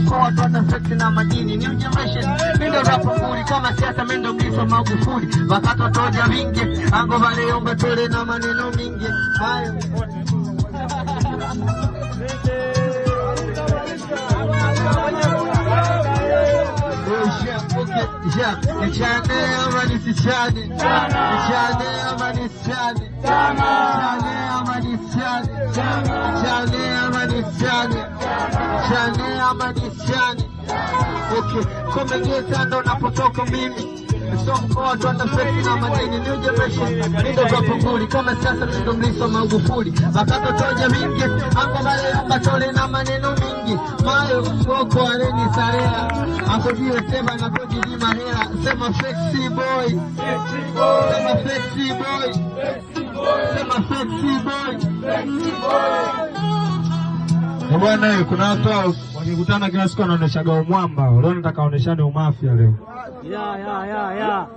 mkoa tuata flex na madini new generation mindo rapa nguri kama siasa mendo mliso Magufuli wakati toja vingi ango vale omba tole na maneno mingi hayo Nichane ama nisichane Nichane ama nisichane Nichane ama nisichane Nichane ama nisichane Nichane ama nisichane Okay, kome geta ndo napotoka mimi So mkoa tuata flex na madini new generation mindo rapa nguri kama sasa mindo mliso Magufuli wakati toja mingi ango vale omba tole na maneno mingi mayo mkoko aleni sarea ako jiwe sema na koji di mahera sema flexi boy sema flexi boy sema flexi boy Bwana kuna watu wakikutana kila siku wanaoneshaga umwamba leo nataka waoneshane umafia leo ya